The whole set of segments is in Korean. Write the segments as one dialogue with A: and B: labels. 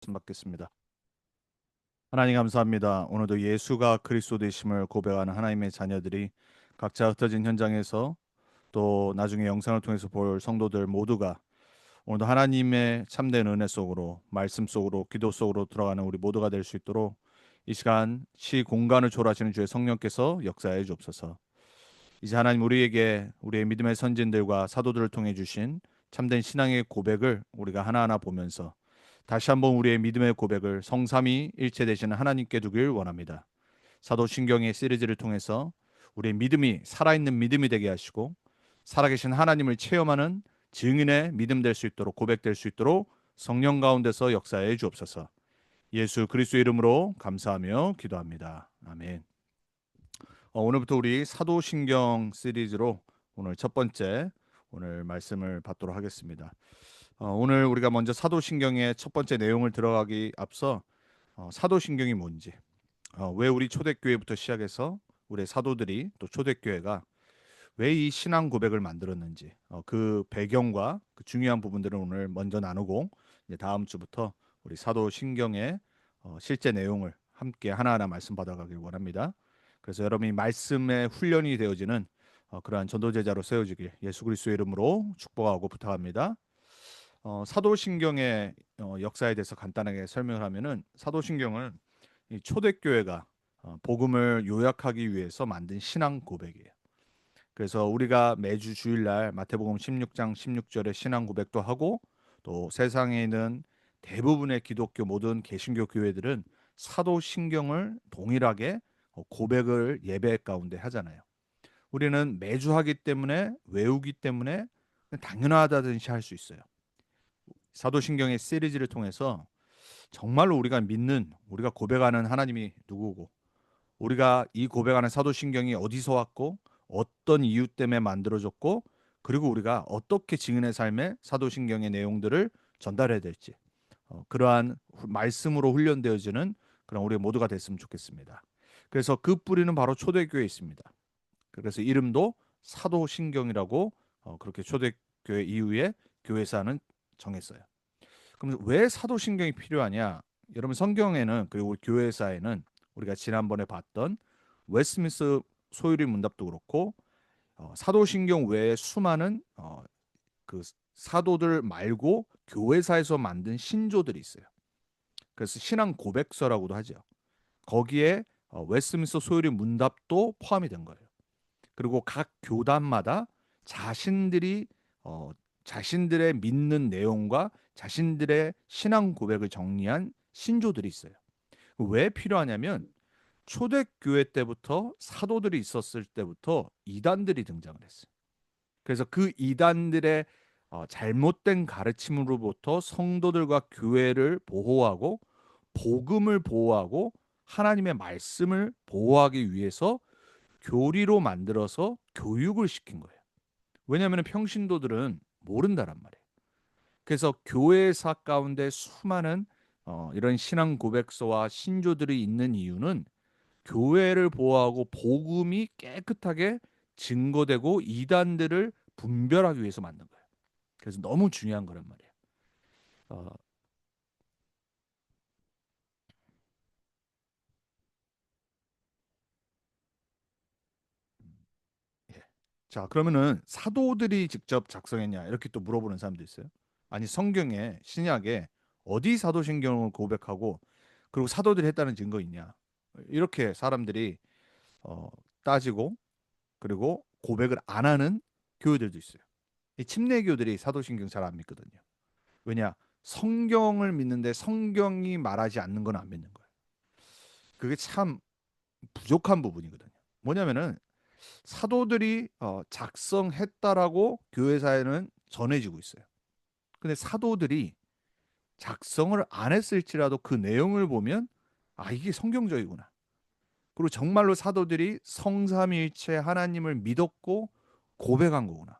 A: 받겠습니다. 하나님 감사합니다. 오늘도 예수가 그리스도 되심을 고백하는 하나님의 자녀들이 각자 흩어진 현장에서 또 나중에 영상을 통해서 볼 성도들 모두가 오늘도 하나님의 참된 은혜 속으로 말씀 속으로 기도 속으로 들어가는 우리 모두가 될 수 있도록 이 시간 시 공간을 초월하시는 주의 성령께서 역사해 주옵소서. 이제 하나님 우리에게 우리의 믿음의 선진들과 사도들을 통해 주신 참된 신앙의 고백을 우리가 하나하나 보면서 다시 한번 우리의 믿음의 고백을 성삼위 일체 되시는 하나님께 두길 원합니다. 사도신경의 시리즈를 통해서 우리의 믿음이 살아있는 믿음이 되게 하시고 살아계신 하나님을 체험하는 증인의 믿음 될 수 있도록 고백될 수 있도록 성령 가운데서 역사해 주옵소서. 예수 그리스도의 이름으로 감사하며 기도합니다. 아멘. 오늘부터 우리 사도신경 시리즈로 오늘 첫 번째 오늘 말씀을 받도록 하겠습니다. 오늘 우리가 먼저 사도신경의 첫 번째 내용을 들어가기 앞서 사도신경이 뭔지, 왜 우리 초대교회부터 시작해서 우리 사도들이 또 초대교회가 왜 이 신앙 고백을 만들었는지 그 배경과 그 중요한 부분들을 오늘 먼저 나누고 이제 다음 주부터 우리 사도신경의 실제 내용을 함께 하나하나 말씀 받아가길 원합니다. 그래서 여러분이 말씀에 훈련이 되어지는 그러한 전도제자로 세워지길 예수 그리스도의 이름으로 축복하고 부탁합니다. 사도신경의 역사에 대해서 간단하게 설명을 하면은 사도신경은 이 초대교회가 복음을 요약하기 위해서 만든 신앙 고백이에요. 그래서 우리가 매주 주일날 마태복음 16장 16절에 신앙 고백도 하고 또 세상에 있는 대부분의 기독교 모든 개신교 교회들은 사도신경을 동일하게 고백을 예배 가운데 하잖아요. 우리는 매주 하기 때문에 외우기 때문에 당연하다듯이 할 수 있어요. 사도신경의 시리즈를 통해서 정말로 우리가 믿는 우리가 고백하는 하나님이 누구고 우리가 이 고백하는 사도신경이 어디서 왔고 어떤 이유 때문에 만들어졌고 그리고 우리가 어떻게 증인의 삶에 사도신경의 내용들을 전달해야 될지 그러한 말씀으로 훈련되어지는 그런 우리 모두가 됐으면 좋겠습니다. 그래서 그 뿌리는 바로 초대교회에 있습니다. 그래서 이름도 사도신경이라고 그렇게 초대교회 이후에 교회사는 정했어요. 그럼 왜 사도신경이 필요하냐? 여러분 성경에는 그리고 교회사에는 우리가 지난번에 봤던 웨스트민스터 소유리 문답도 그렇고 사도신경 외에 수많은 그 사도들 말고 교회사에서 만든 신조들이 있어요. 그래서 신앙 고백서라고도 하죠. 거기에 웨스트민스터 소유리 문답도 포함이 된 거예요. 그리고 각 교단마다 자신들이 어, 자신들의 믿는 내용과 자신들의 신앙 고백을 정리한 신조들이 있어요. 왜 필요하냐면 초대교회 때부터 사도들이 있었을 때부터 이단들이 등장을 했어요. 그래서 그 이단들의 잘못된 가르침으로부터 성도들과 교회를 보호하고 복음을 보호하고 하나님의 말씀을 보호하기 위해서 교리로 만들어서 교육을 시킨 거예요. 왜냐하면 평신도들은 모른다란 말이에요. 그래서 교회사 가운데 수많은 이런 신앙 고백서와 신조들이 있는 이유는 교회를 보호하고 복음이 깨끗하게 증거되고 이단들을 분별하기 위해서 만든 거예요. 그래서 너무 중요한 거란 말이에요. 어, 예. 자, 그러면은 사도들이 직접 작성했냐 이렇게 또 물어보는 사람도 있어요. 아니 성경에 신약에 어디 사도신경을 고백하고 그리고 사도들이 했다는 증거 있냐? 이렇게 사람들이 어, 따지고 그리고 고백을 안 하는 교회들도 있어요. 이 침례교들이 사도신경 잘 안 믿거든요. 왜냐? 성경을 믿는데 성경이 말하지 않는 건 안 믿는 거예요. 그게 참 부족한 부분이거든요. 뭐냐면은 사도들이 작성했다라고 교회사에는 전해지고 있어요. 근데 사도들이 작성을 안 했을지라도 그 내용을 보면 아 이게 성경적이구나. 그리고 정말로 사도들이 성삼위일체 하나님을 믿었고 고백한 거구나.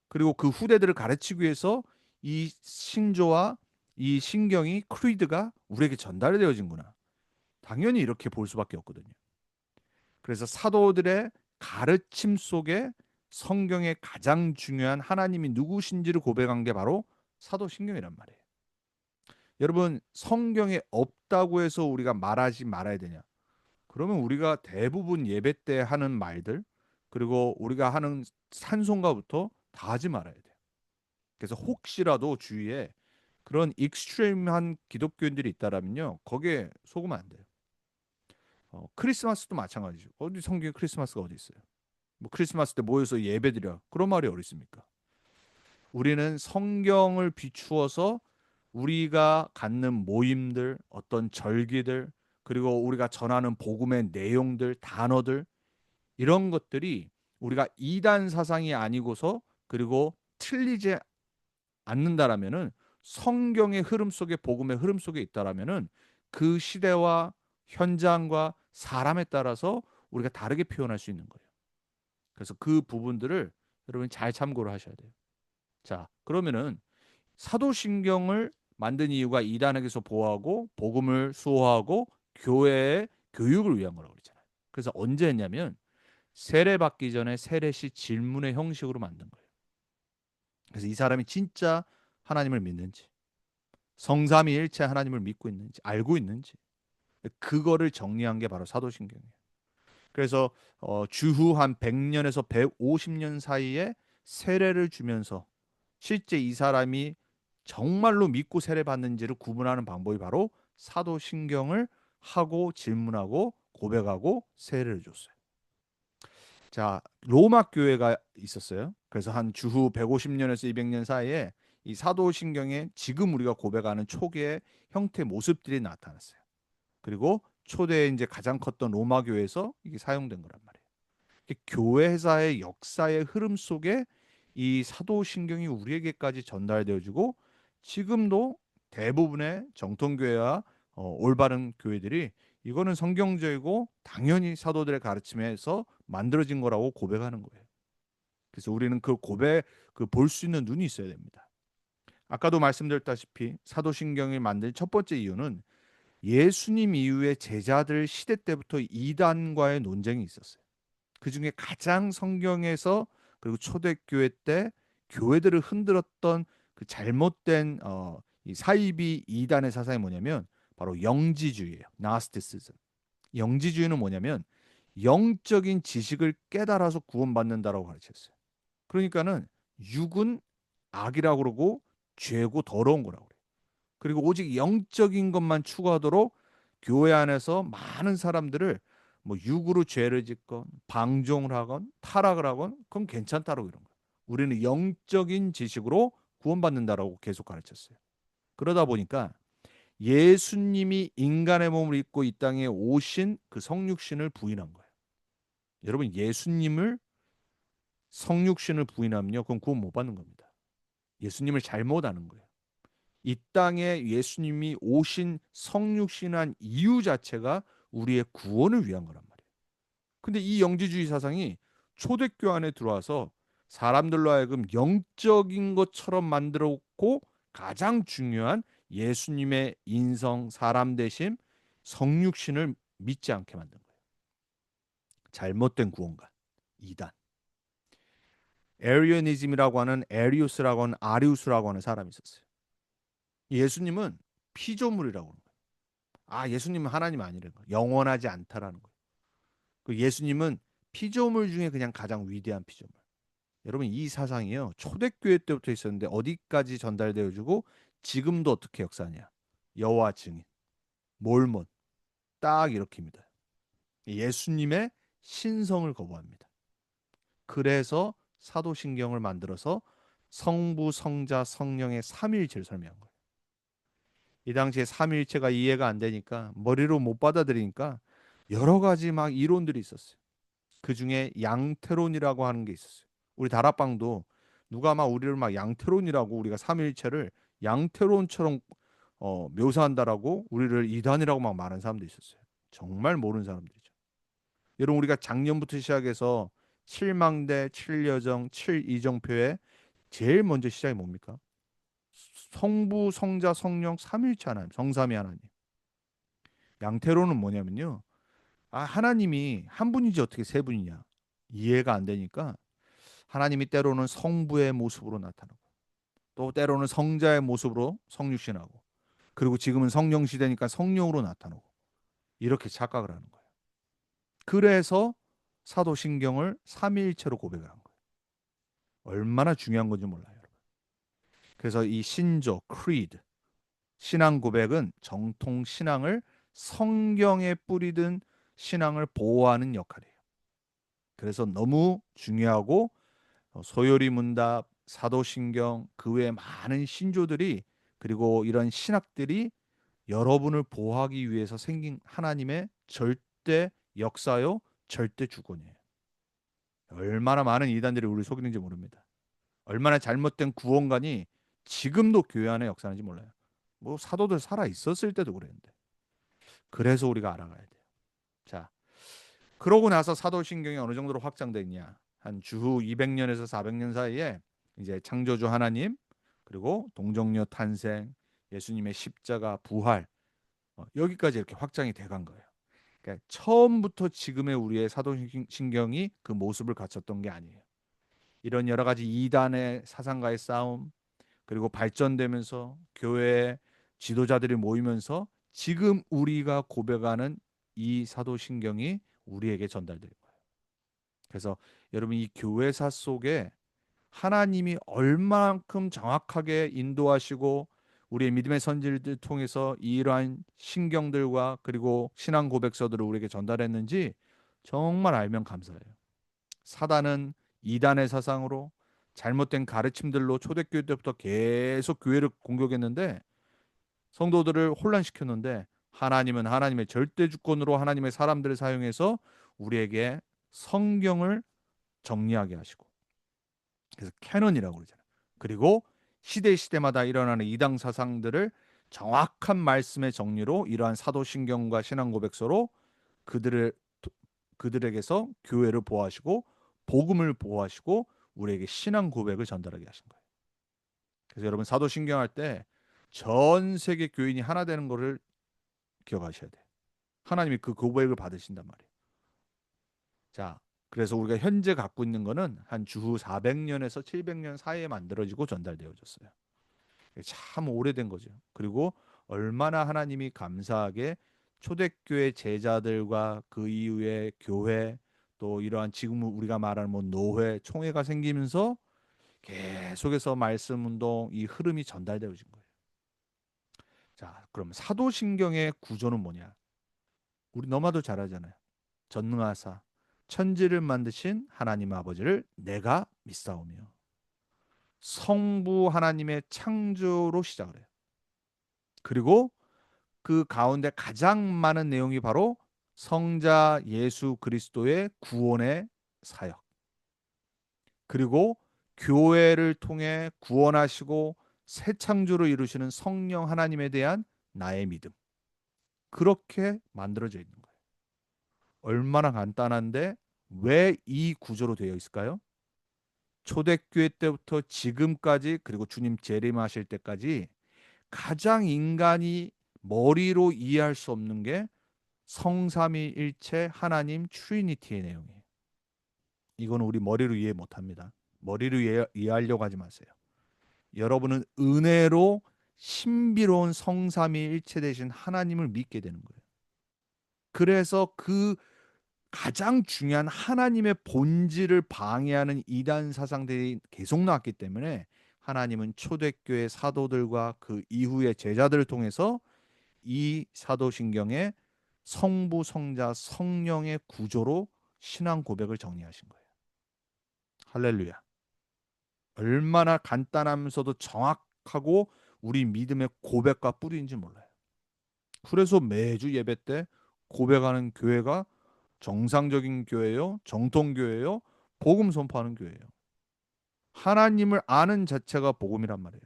A: 그리고 그 후대들을 가르치기 위해서 이 신조와 이 신경이 크리드가 우리에게 전달되어진구나. 당연히 이렇게 볼 수밖에 없거든요. 그래서 사도들의 가르침 속에 성경의 가장 중요한 하나님이 누구신지를 고백한 게 바로 사도신경이란 말이에요. 여러분, 성경에 없다고 해서 우리가 말하지 말아야 되냐? 그러면 우리가 대부분 예배 때 하는 말들, 그리고 우리가 하는 찬송가부터 다 하지 말아야 돼요. 그래서 혹시라도 주위에 그런 익스트림한 기독교인들이 있다라면요, 거기에 속으면 안 돼요. 크리스마스도 마찬가지죠. 어디 성경에 크리스마스가 어디 있어요? 뭐 크리스마스 때 모여서 예배드려, 그런 말이 어디 있습니까? 우리는 성경을 비추어서 우리가 갖는 모임들, 어떤 절기들, 그리고 우리가 전하는 복음의 내용들, 단어들, 이런 것들이 우리가 이단 사상이 아니고서, 그리고 틀리지 않는다라면은, 성경의 흐름 속에, 복음의 흐름 속에 있다라면은, 그 시대와 현장과 사람에 따라서 우리가 다르게 표현할 수 있는 거예요. 그래서 그 부분들을 여러분이 잘 참고를 하셔야 돼요. 자, 그러면은 사도신경을 만든 이유가 이단에게서 보호하고 복음을 수호하고 교회의 교육을 위한 거라고 그랬잖아요. 그래서 언제 했냐면 세례 받기 전에 세례시 질문의 형식으로 만든 거예요. 그래서 이 사람이 진짜 하나님을 믿는지, 성삼위일체 하나님을 믿고 있는지, 알고 있는지, 그거를 정리한 게 바로 사도신경이에요. 그래서 주후 한 100년에서 150년 사이에 세례를 주면서 실제 이 사람이 정말로 믿고 세례 받는지를 구분하는 방법이 바로 사도신경을 하고 질문하고 고백하고 세례를 줬어요. 자, 로마 교회가 있었어요. 그래서 한 주후 150년에서 200년 사이에 이 사도신경에 지금 우리가 고백하는 초기의 형태 모습들이 나타났어요. 그리고 초대에 이제 가장 컸던 로마 교회에서 이게 사용된 거란 말이에요. 교회사의 역사의 흐름 속에 이 사도신경이 우리에게까지 전달되어지고, 지금도 대부분의 정통교회와 올바른 교회들이 이거는 성경적이고 당연히 사도들의 가르침에서 만들어진 거라고 고백하는 거예요. 그래서 우리는 그 고백, 그 볼 수 있는 눈이 있어야 됩니다. 아까도 말씀드렸다시피 사도신경이 만든 첫 번째 이유는 예수님 이후에 제자들 시대 때부터 이단과의 논쟁이 있었어요. 그 중에 가장 성경에서, 그리고 초대교회 때 교회들을 흔들었던 그 잘못된 이 사이비 이단의 사상이 뭐냐면 바로 영지주의예요. 나스티시즘. 영지주의는 뭐냐면 영적인 지식을 깨달아서 구원받는다라고 가르쳤어요. 그러니까는 육은 악이라고 그러고 죄고 더러운 거라고 그래요. 그리고 오직 영적인 것만 추구하도록 교회 안에서 많은 사람들을 뭐 육으로 죄를 짓건 방종을 하건 타락을 하건 그건 괜찮다라고 이런 거예요. 우리는 영적인 지식으로 구원받는다라고 계속 가르쳤어요. 그러다 보니까 예수님이 인간의 몸을 입고 이 땅에 오신 그 성육신을 부인한 거예요. 여러분, 예수님을 성육신을 부인하면요, 그건 구원 못 받는 겁니다. 예수님을 잘못 아는 거예요. 이 땅에 예수님이 오신 성육신한 이유 자체가 우리의 구원을 위한 거란 말이에요. 근데 이 영지주의 사상이 초대교 안에 들어와서 사람들로 하여금 영적인 것처럼 만들었고, 가장 중요한 예수님의 인성, 사람 되심, 성육신을 믿지 않게 만든 거예요. 잘못된 구원관, 이단. 에리오니즘이라고 하는, 에리우스라고 하는, 아리우스라고 하는 사람이 있었어요. 예수님은 피조물이라고 하는 거예요. 아, 예수님은 하나님 아니라는 거예요. 영원하지 않다라는 거예요. 그 예수님은 피조물 중에 그냥 가장 위대한 피조물. 여러분, 이 사상이요, 초대교회 때부터 있었는데 어디까지 전달되어지고 지금도 어떻게 역사하냐? 여호와 증인, 몰몬, 딱 이렇게입니다. 예수님의 신성을 거부합니다. 그래서 사도신경을 만들어서 성부, 성자, 성령의 삼위일체를 설명한 거예요. 이 당시에 삼위일체가 이해가 안 되니까, 머리로 못 받아들이니까 여러 가지 막 이론들이 있었어요. 그 중에 양태론이라고 하는 게 있었어요. 우리 다락방도 누가 막 우리를 막 양태론이라고, 우리가 삼위일체를 양태론처럼 묘사한다라고 우리를 이단이라고 막 말하는 사람도 있었어요. 정말 모르는 사람들이죠. 여러분, 우리가 작년부터 시작해서 칠망대, 칠여정, 칠이정표에 제일 먼저 시작이 뭡니까? 성부, 성자, 성령 삼위일체 하나님, 성삼위 하나님. 양태론은 뭐냐면요, 아, 하나님이 한 분이지 어떻게 세 분이냐, 이해가 안 되니까 하나님이 때로는 성부의 모습으로 나타나고 또 때로는 성자의 모습으로 성육신하고, 그리고 지금은 성령 시대니까 성령으로 나타나고 이렇게 착각을 하는 거예요. 그래서 사도신경을 삼위일체로 고백을 한 거예요. 얼마나 중요한 건지 몰라요, 여러분. 그래서 이 신조, creed, 신앙 고백은 정통 신앙을 성경에 뿌리든 신앙을 보호하는 역할이에요. 그래서 너무 중요하고 소요리 문답, 사도신경, 그 외에 많은 신조들이 그리고 이런 신학들이 여러분을 보호하기 위해서 생긴 하나님의 절대 역사요, 절대 주권이에요. 얼마나 많은 이단들이 우리를 속이는지 모릅니다. 얼마나 잘못된 구원관이 지금도 교회 안에 역사하는지 몰라요. 뭐 사도들 살아 있었을 때도 그랬는데. 그래서 우리가 알아가야 돼요. 자, 그러고 나서 사도신경이 어느 정도로 확장됐냐? 한 주후 200년에서 400년 사이에 이제 창조주 하나님, 그리고 동정녀 탄생, 예수님의 십자가 부활, 여기까지 이렇게 확장이 돼간 거예요. 그러니까 처음부터 지금의 우리의 사도신경이 그 모습을 갖췄던 게 아니에요. 이런 여러 가지 이단의 사상가의 싸움, 그리고 발전되면서 교회 지도자들이 모이면서 지금 우리가 고백하는 이 사도신경이 우리에게 전달될 거예요. 그래서 여러분, 이 교회사 속에 하나님이 얼만큼 정확하게 인도하시고 우리의 믿음의 선지를 통해서 이러한 신경들과 그리고 신앙 고백서들을 우리에게 전달했는지 정말 알면 감사해요. 사단은 이단의 사상으로 잘못된 가르침들로 초대교회 때부터 계속 교회를 공격했는데 성도들을 혼란시켰는데, 하나님은 하나님의 절대 주권으로 하나님의 사람들을 사용해서 우리에게 성경을 정리하게 하시고, 그래서 캐논이라고 그러잖아요. 그리고 시대 시대마다 일어나는 이당 사상들을 정확한 말씀의 정리로 이러한 사도신경과 신앙 고백서로 그들을 그들에게서 교회를 보호하시고 복음을 보호하시고 우리에게 신앙 고백을 전달하게 하신 거예요. 그래서 여러분, 사도신경 할 때 전 세계 교인이 하나 되는 것을 기억하셔야 돼요. 하나님이 그 고백을 받으신단 말이에요. 자, 그래서 우리가 현재 갖고 있는 거는 한 주후 400년에서 700년 사이에 만들어지고 전달되어졌어요. 참 오래된 거죠. 그리고 얼마나 하나님이 감사하게 초대교회 제자들과 그 이후에 교회, 또 이러한 지금 우리가 말하는 뭐 노회, 총회가 생기면서 계속해서 말씀 운동 이 흐름이 전달되어진 거예요. 자, 그럼 사도신경의 구조는 뭐냐? 우리 너마도 잘 알잖아요. 전능하사 천지를 만드신 하나님 아버지를 내가 믿사오며, 성부 하나님의 창조로 시작을 해요. 그리고 그 가운데 가장 많은 내용이 바로 성자 예수 그리스도의 구원의 사역, 그리고 교회를 통해 구원하시고 새 창조를 이루시는 성령 하나님에 대한 나의 믿음, 그렇게 만들어져 있는 거예요. 얼마나 간단한데 왜 이 구조로 되어 있을까요? 초대교회 때부터 지금까지, 그리고 주님 재림하실 때까지 가장 인간이 머리로 이해할 수 없는 게 성삼위일체 하나님 트리니티의 내용이에요. 이건 우리 머리로 이해 못합니다. 머리로 이해하려고 하지 마세요. 여러분은 은혜로 신비로운 성삼위일체 되신 하나님을 믿게 되는 거예요. 그래서 그 가장 중요한 하나님의 본질을 방해하는 이단 사상들이 계속 나왔기 때문에 하나님은 초대교회 사도들과 그 이후의 제자들을 통해서 이 사도신경의 성부, 성자, 성령의 구조로 신앙 고백을 정리하신 거예요. 할렐루야. 얼마나 간단하면서도 정확하고 우리 믿음의 고백과 뿌리인지 몰라요. 그래서 매주 예배 때 고백하는 교회가 정상적인 교회요, 정통교회요, 복음 선포하는 교회예요. 하나님을 아는 자체가 복음이란 말이에요.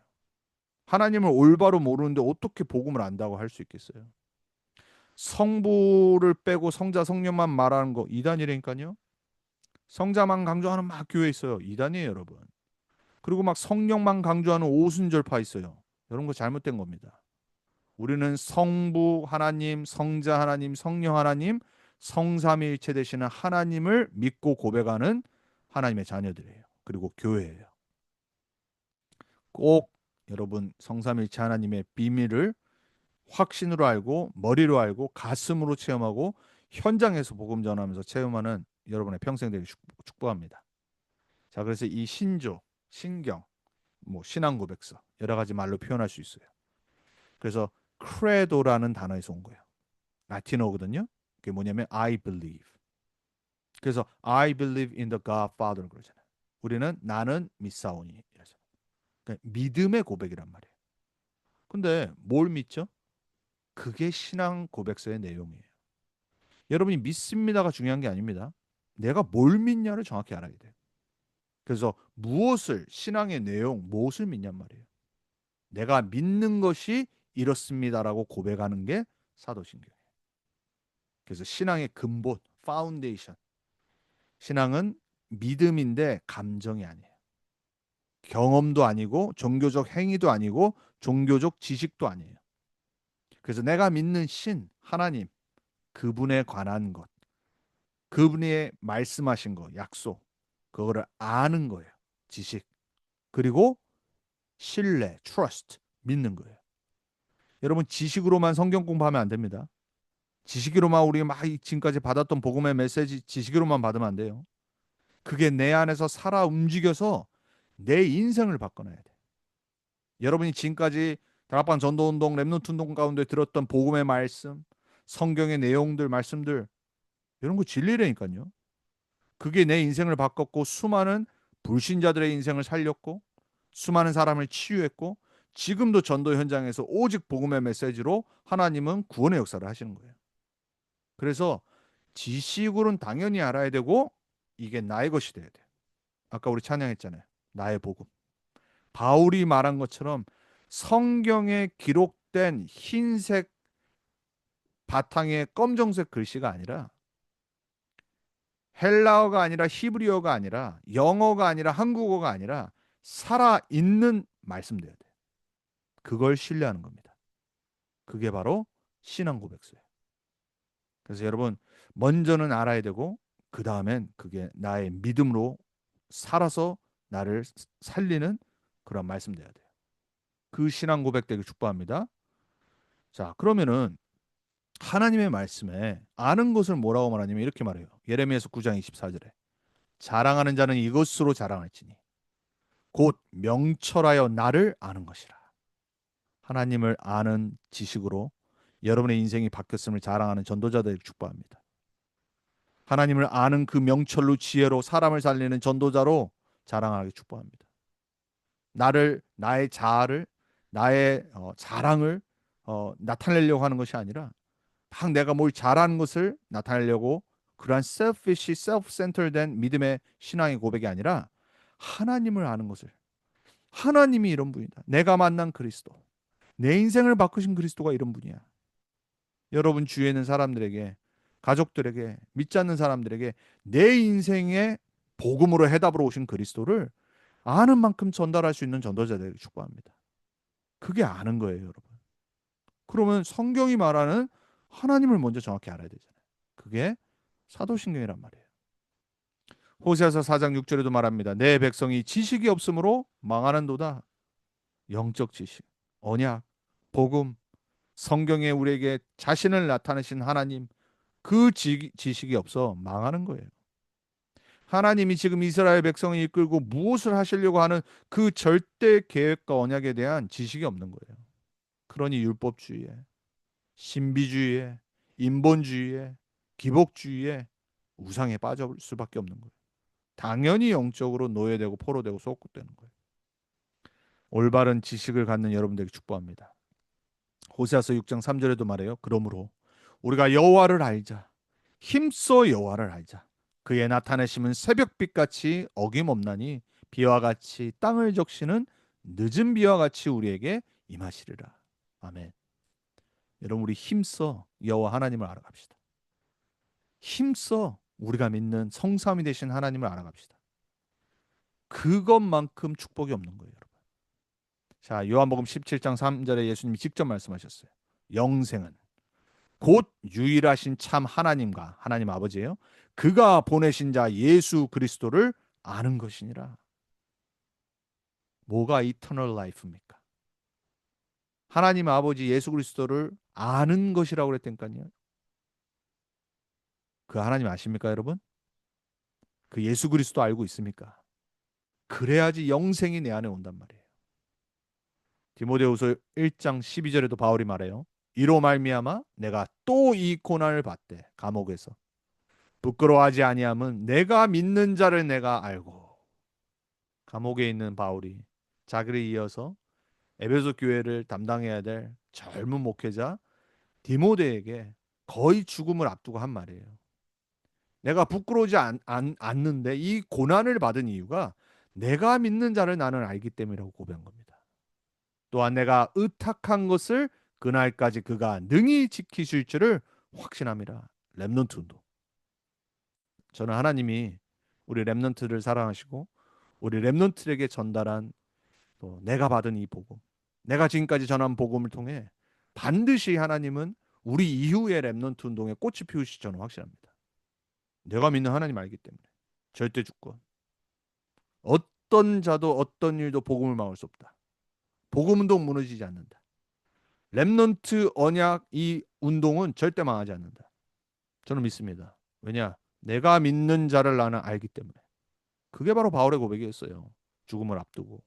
A: 하나님을 올바로 모르는데 어떻게 복음을 안다고 할 수 있겠어요? 성부를 빼고 성자 성령만 말하는 거 이단이라니까요. 성자만 강조하는 막 교회 있어요. 이단이에요, 여러분. 그리고 막 성령만 강조하는 오순절파 있어요. 이런 거 잘못된 겁니다. 우리는 성부 하나님, 성자 하나님, 성령 하나님, 성삼위일체 되시는 하나님을 믿고 고백하는 하나님의 자녀들이에요. 그리고 교회예요. 꼭 여러분 성삼위일체 하나님의 비밀을 확신으로 알고 머리로 알고 가슴으로 체험하고 현장에서 복음 전하면서 체험하는 여러분의 평생 되길 축복합니다. 자, 그래서 이 신조, 신경, 뭐 신앙 고백서 여러 가지 말로 표현할 수 있어요. 그래서 credo라는 단어에서 온 거예요. 라틴어거든요. 그게 뭐냐면 I believe. 그래서 I believe in the God Father 그러잖아요. 우리는 나는 믿사오니. 그러니까 믿음의 고백이란 말이에요. 근데 뭘 믿죠? 그게 신앙 고백서의 내용이에요. 여러분이 믿습니다가 중요한 게 아닙니다. 내가 뭘 믿냐를 정확히 알아야 돼요. 그래서 무엇을 신앙의 내용 무엇을 믿냔 말이에요. 내가 믿는 것이 이렇습니다라고 고백하는 게 사도신경이에요. 그래서 신앙의 근본, 파운데이션. 신앙은 믿음인데 감정이 아니에요. 경험도 아니고 종교적 행위도 아니고 종교적 지식도 아니에요. 그래서 내가 믿는 신, 하나님, 그분에 관한 것, 그분이 말씀하신 거, 약속, 그거를 아는 거예요. 지식. 그리고 신뢰, trust, 믿는 거예요. 여러분 지식으로만 성경 공부하면 안 됩니다. 지식으로만 우리가 막 지금까지 받았던 복음의 메시지 지식으로만 받으면 안 돼요. 그게 내 안에서 살아 움직여서 내 인생을 바꿔놔야 돼. 여러분이 지금까지 다락방 전도운동, 렘넌트 운동 가운데 들었던 복음의 말씀, 성경의 내용들, 말씀들 이런 거 진리라니까요. 그게 내 인생을 바꿨고 수많은 불신자들의 인생을 살렸고 수많은 사람을 치유했고 지금도 전도 현장에서 오직 복음의 메시지로 하나님은 구원의 역사를 하시는 거예요. 그래서 지식으로는 당연히 알아야 되고 이게 나의 것이 돼야 돼요. 아까 우리 찬양했잖아요. 나의 복음. 바울이 말한 것처럼 성경에 기록된 흰색 바탕에 검정색 글씨가 아니라 헬라어가 아니라 히브리어가 아니라 영어가 아니라 한국어가 아니라 살아있는 말씀돼야 돼요. 그걸 신뢰하는 겁니다. 그게 바로 신앙 고백서예요. 그래서 여러분 먼저는 알아야 되고 그 다음엔 그게 나의 믿음으로 살아서 나를 살리는 그런 말씀 돼야 돼요. 그 신앙 고백 되길 축복합니다. 자, 그러면은 하나님의 말씀에 아는 것을 뭐라고 말하냐면 이렇게 말해요. 예레미야서 9장 24절에 자랑하는 자는 이것으로 자랑할지니 곧 명철하여 나를 아는 것이라. 하나님을 아는 지식으로 여러분의 인생이 바뀌었음을 자랑하는 전도자들을 축복합니다. 하나님을 아는 그 명철로 지혜로 사람을 살리는 전도자로 자랑하기 축복합니다. 나의 자아를 나의 자랑을 나타내려고 하는 것이 아니라 막 내가 뭘 잘하는 것을 나타내려고 그러한 selfish, self-centered된 믿음의 신앙의 고백이 아니라 하나님을 아는 것을 하나님이 이런 분이다. 내가 만난 그리스도, 내 인생을 바꾸신 그리스도가 이런 분이야. 여러분 주위에 있는 사람들에게 가족들에게 믿지 않는 사람들에게 내 인생의 복음으로 해답으로 오신 그리스도를 아는 만큼 전달할 수 있는 전도자들에게 축복합니다. 그게 아는 거예요, 여러분. 그러면 성경이 말하는 하나님을 먼저 정확히 알아야 되잖아요. 그게 사도신경이란 말이에요. 호세아서 4장 6절에도 말합니다. 내 백성이 지식이 없으므로 망하는도다. 영적 지식, 언약, 복음, 성경에 우리에게 자신을 나타내신 하나님 그 지식이 없어 망하는 거예요. 하나님이 지금 이스라엘 백성을 이끌고 무엇을 하시려고 하는 그 절대 계획과 언약에 대한 지식이 없는 거예요. 그러니 율법주의에, 신비주의에, 인본주의에, 기복주의에, 우상에 빠질 수밖에 없는 거예요. 당연히 영적으로 노예되고 포로되고 소극되는 거예요. 올바른 지식을 갖는 여러분들에게 축복합니다. 호세아서 6장 3절에도 말해요. 그러므로 우리가 여호와를 알자. 힘써 여호와를 알자. 그의 나타내심은 새벽빛 같이 어김없나니 비와 같이 땅을 적시는 늦은 비와 같이 우리에게 임하시리라. 아멘. 여러분 우리 힘써 여호와 하나님을 알아갑시다. 힘써 우리가 믿는 성삼위 되신 하나님을 알아갑시다. 그것만큼 축복이 없는 거예요, 여러분. 자, 요한복음 17장 3절에 예수님이 직접 말씀하셨어요. 영생은 곧 유일하신 참 하나님과 하나님 아버지예요. 그가 보내신 자 예수 그리스도를 아는 것이니라. 뭐가 이터널 라이프입니까? 하나님 아버지 예수 그리스도를 아는 것이라고 그랬다니까요. 그 하나님 아십니까, 여러분? 그 예수 그리스도 알고 있습니까? 그래야지 영생이 내 안에 온단 말이에요. 디모데후서 1장 12절에도 바울이 말해요. 이로 말미암아 내가 또 이 고난을 받되 감옥에서 부끄러워하지 아니함은 내가 믿는 자를 내가 알고. 감옥에 있는 바울이 자기를 이어서 에베소 교회를 담당해야 될 젊은 목회자 디모데에게 거의 죽음을 앞두고 한 말이에요. 내가 부끄러우지 않는데 이 고난을 받은 이유가 내가 믿는 자를 나는 알기 때문이라고 고백한 겁니다. 또한 내가 의탁한 것을 그날까지 그가 능히 지키실 줄을 확신함이라. 렘넌트 운동. 저는 하나님이 우리 렘넌트를 사랑하시고 우리 렘넌트에게 전달한 또 내가 받은 이 복음, 내가 지금까지 전한 복음을 통해 반드시 하나님은 우리 이후의 렘넌트 운동에 꽃이 피우실 저는 확신합니다. 내가 믿는 하나님 알기 때문에. 절대 주권. 어떤 자도 어떤 일도 복음을 막을 수 없다. 복음 운동 무너지지 않는다. 렘넌트 언약 이 운동은 절대 망하지 않는다. 저는 믿습니다. 왜냐? 내가 믿는 자를 나는 알기 때문에. 그게 바로 바울의 고백이었어요. 죽음을 앞두고.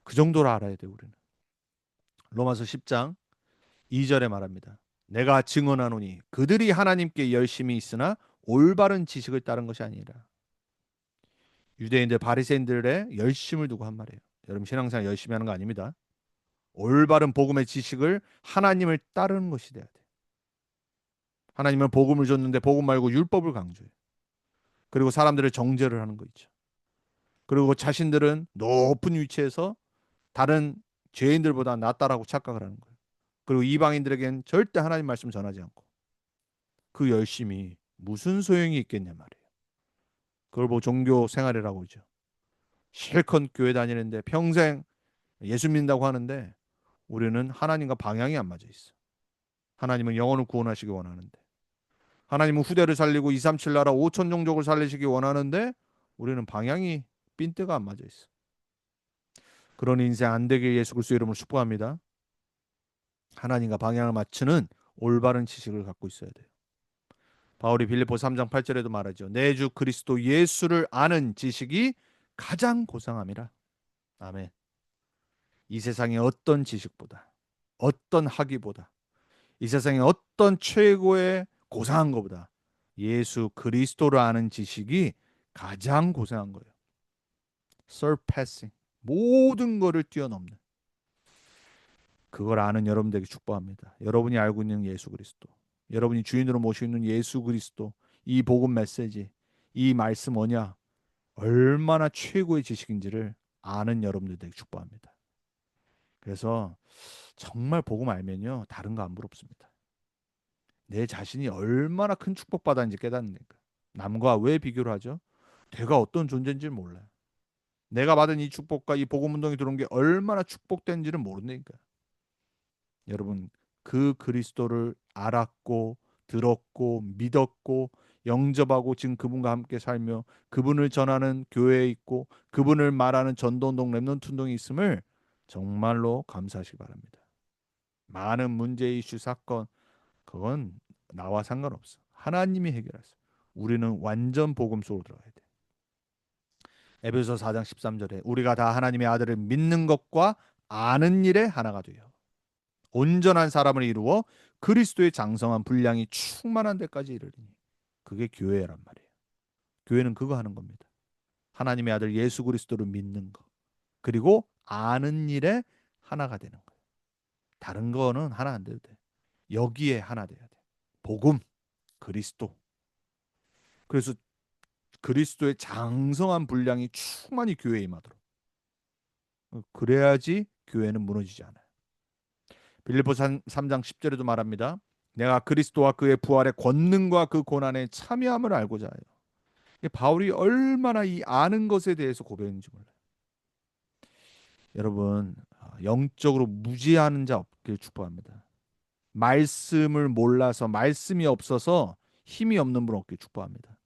A: 그 정도로 알아야 돼 우리는. 로마서 10장 2절에 말합니다. 내가 증언하노니 그들이 하나님께 열심히 있으나 올바른 지식을 따른 것이 아니라. 유대인들 바리새인들의 열심을 두고 한 말이에요. 여러분 신앙생활 열심히 하는 거 아닙니다. 올바른 복음의 지식을 하나님을 따르는 것이 돼야 돼. 하나님은 복음을 줬는데 복음 말고 율법을 강조해요. 그리고 사람들을 정죄를 하는 거 있죠. 그리고 자신들은 높은 위치에서 다른 죄인들보다 낫다라고 착각을 하는 거예요. 그리고 이방인들에겐 절대 하나님 말씀 전하지 않고 그 열심이 무슨 소용이 있겠냐 말이에요. 그걸 보고 종교 생활이라고 그러죠. 실컷 교회 다니는데 평생 예수 믿는다고 하는데 우리는 하나님과 방향이 안 맞아 있어. 하나님은 영혼을 구원하시기 원하는데 하나님은 후대를 살리고 237 나라 5천 종족을 살리시기 원하는데 우리는 방향이 핀트가 안 맞아 있어. 그런 인생 안 되게 예수 그리스도 이름으로 축복합니다. 하나님과 방향을 맞추는 올바른 지식을 갖고 있어야 돼요. 바울이 빌립보 3장 8절에도 말하죠. 내 주 그리스도 예수를 아는 지식이 가장 고상함이라. 아멘. 이 세상의 어떤 지식보다 어떤 학위보다 이 세상의 어떤 최고의 고상한 것보다 예수 그리스도를 아는 지식이 가장 고상한 거예요. surpassing 모든 것을 뛰어넘는 그걸 아는 여러분들에게 축복합니다. 여러분이 알고 있는 예수 그리스도, 여러분이 주인으로 모시고 있는 예수 그리스도, 이 복음 메시지, 이 말씀 언약 얼마나 최고의 지식인지를 아는 여러분들에게 축복합니다. 그래서 정말 복음 알면요 다른 거 안 부럽습니다. 내 자신이 얼마나 큰 축복받았는지 깨닫는다니까. 남과 왜 비교를 하죠? 내가 어떤 존재인지 몰라요. 내가 받은 이 축복과 이 복음 운동이 들어온 게 얼마나 축복된지는 모른다니까. 여러분 그 그리스도를 알았고 들었고 믿었고 영접하고 지금 그분과 함께 살며 그분을 전하는 교회에 있고 그분을 말하는 전도운동 렘넌트 운동이 있음을 정말로 감사하시기 바랍니다. 많은 문제 이슈 사건 그건 나와 상관없어. 하나님이 해결하세요. 우리는 완전 복음 속으로 들어가야 돼. 에베소 4장 13절에 우리가 다 하나님의 아들을 믿는 것과 아는 일에 하나가 되어 온전한 사람을 이루어 그리스도의 장성한 분량이 충만한 데까지 이르리니 그게 교회란 말이에요. 교회는 그거 하는 겁니다. 하나님의 아들 예수 그리스도를 믿는 거 그리고 아는 일에 하나가 되는 거예요. 다른 거는 하나 안 돼도 돼. 여기에 하나 돼야 돼. 복음, 그리스도. 그래서 그리스도의 장성한 분량이 충만히 교회에 임하도록. 그래야지 교회는 무너지지 않아요. 빌립보 3장 10절에도 말합니다. 내가 그리스도와 그의 부활의 권능과 그 고난의 참여함을 알고자 해요. 바울이 얼마나 이 아는 것에 대해서 고백했는지 몰라요. 여러분 영적으로 무지하는 자 없길 축복합니다. 말씀을 몰라서 말씀이 없어서 힘이 없는 분 없길 축복합니다.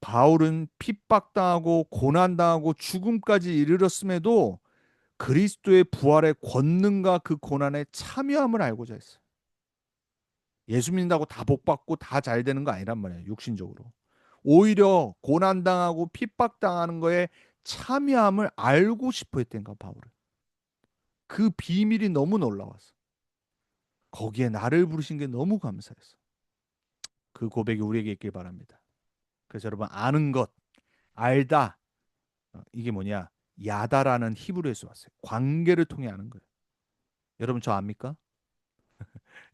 A: 바울은 핍박당하고 고난당하고 죽음까지 이르렀음에도 그리스도의 부활의 권능과 그 고난에 참여함을 알고자 했어요. 예수 믿는다고 다 복받고 다 잘 되는 거 아니란 말이에요. 육신적으로. 오히려 고난당하고 핍박당하는 거에 참여함을 알고 싶어 했던 가 바울은. 그 비밀이 너무 놀라웠어. 거기에 나를 부르신 게 너무 감사했어. 그 고백이 우리에게 있길 바랍니다. 그래서 여러분, 아는 것, 알다, 이게 뭐냐? 야다라는 히브리어에서 왔어요. 관계를 통해 아는 거예요. 여러분 저 압니까?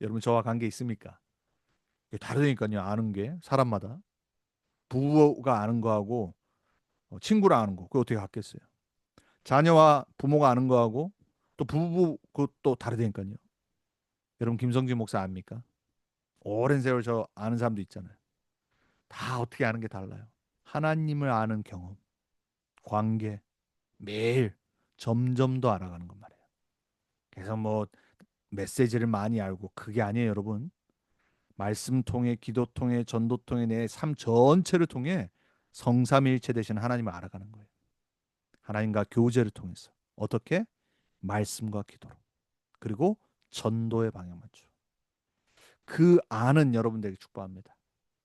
A: 여러분 저와 관계 있습니까? 이게 다르다니까요. 아는 게 사람마다. 부부가 아는 거하고 친구랑 아는 거, 그거 어떻게 같겠어요? 자녀와 부모가 아는 거하고 또 부부 그것도 다르다니까요. 여러분 김성진 목사 압니까? 오랜 세월 저 아는 사람도 있잖아요. 다 어떻게 아는 게 달라요. 하나님을 아는 경험, 관계, 매일 점점 더 알아가는 것 말이에요. 그래서 뭐 메시지를 많이 알고 그게 아니에요, 여러분. 말씀 통해, 기도 통해, 전도 통해 내 삶 전체를 통해 성삼일체 되신 하나님을 알아가는 거예요. 하나님과 교제를 통해서 어떻게? 말씀과 기도로. 그리고 전도의 방향 맞추. 그 안은 여러분들에게 축복합니다.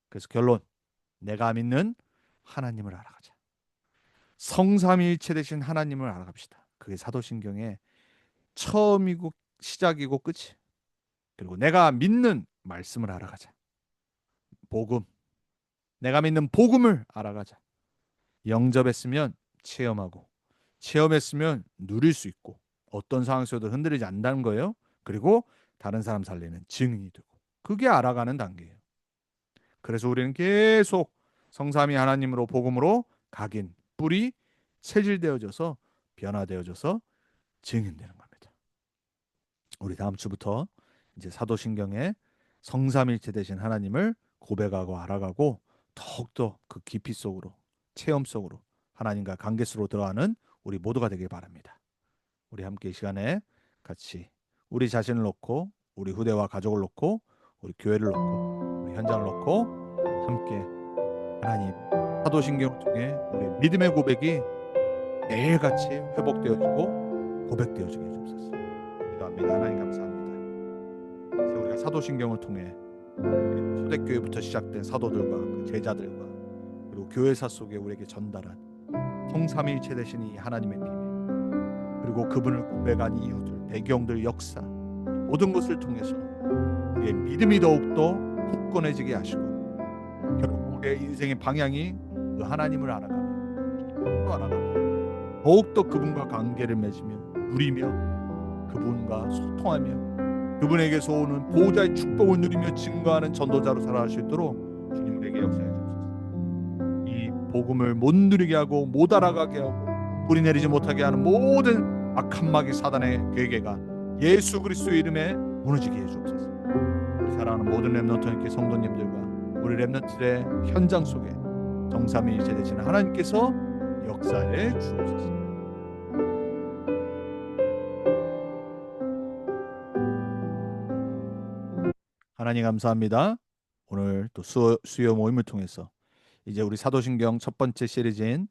A: 그래서 결론, 내가 믿는 하나님을 알아가자. 성삼위일체 되신 하나님을 알아갑시다. 그게 사도신경의 처음이고 시작이고 끝이. 그리고 내가 믿는 말씀을 알아가자. 복음. 내가 믿는 복음을 알아가자. 영접했으면 체험하고, 체험했으면 누릴 수 있고, 어떤 상황에서도 흔들리지 않는다는 거예요. 그리고 다른 사람 살리는 증인이 되고, 그게 알아가는 단계예요. 그래서 우리는 계속 성삼위 하나님으로 복음으로 각인 뿌리 체질되어져서 변화되어져서 증인되는 겁니다. 우리 다음 주부터 이제 사도신경에 성삼일체 되신 하나님을 고백하고 알아가고 더욱더 그 깊이 속으로 체험 속으로 하나님과 관계 속으로 들어가는 우리 모두가 되길 바랍니다. 우리 함께 이 시간에 같이 우리 자신을 놓고 우리 후대와 가족을 놓고 우리 교회를 놓고 우리 현장을 놓고 함께 하나님 사도신경을 통해 우리 믿음의 고백이 매일같이 회복되어지고 고백되어지게 해주옵소서. 기도합니다. 하나님 감사합니다. 그래서 우리가 사도신경을 통해 초대교회부터 시작된 사도들과 그 제자들과 그리고 교회사 속에 우리에게 전달한 성삼위일체 되신 이 하나님의 비밀, 그리고 그분을 고백한 이유들, 배경들, 역사, 모든 것을 통해서 우리의 믿음이 더욱더 굳건해지게 하시고 결국 우리의 인생의 방향이 그 하나님을 알아가며 또 알아가며 더욱더 그분과 관계를 맺으며 누리며 그분과 소통하며 그분에게서 오는 보호자의 축복을 누리며 증거하는 전도자로 살아갈 수 있도록 주님 우리에게 역사해 주옵소서. 이 복음을 못 누리게 하고 못 알아가게 하고 뿌리 내리지 못하게 하는 모든 악한 마귀 사단의 괴계가 예수 그리스도의 이름에 무너지게 해주옵소서. 우리 사랑하는 모든 렘넌트 성도님들과 우리 렘넌트의 현장 속에 정삼위일체 되시는 하나님께서 역사해 주옵소서. 하나님 감사합니다. 오늘 또 수요 모임을 통해서 이제 우리 사도신경 첫 번째 시리즈인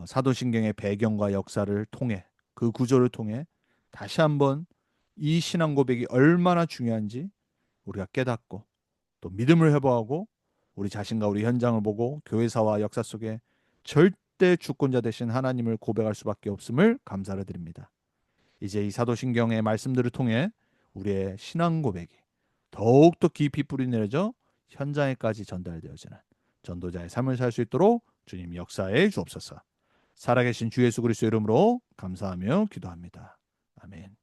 A: 사도신경의 배경과 역사를 통해 그 구조를 통해 다시 한번 이 신앙 고백이 얼마나 중요한지 우리가 깨닫고 또 믿음을 회복하고 우리 자신과 우리 현장을 보고 교회사와 역사 속에 절대 주권자 되신 하나님을 고백할 수밖에 없음을 감사를 드립니다. 이제 이 사도신경의 말씀들을 통해 우리의 신앙 고백이 더욱더 깊이 뿌리 내려져 현장에까지 전달되어지는 전도자의 삶을 살 수 있도록 주님 역사해 주옵소서. 살아계신 주 예수 그리스도 이름으로 감사하며 기도합니다. 아멘.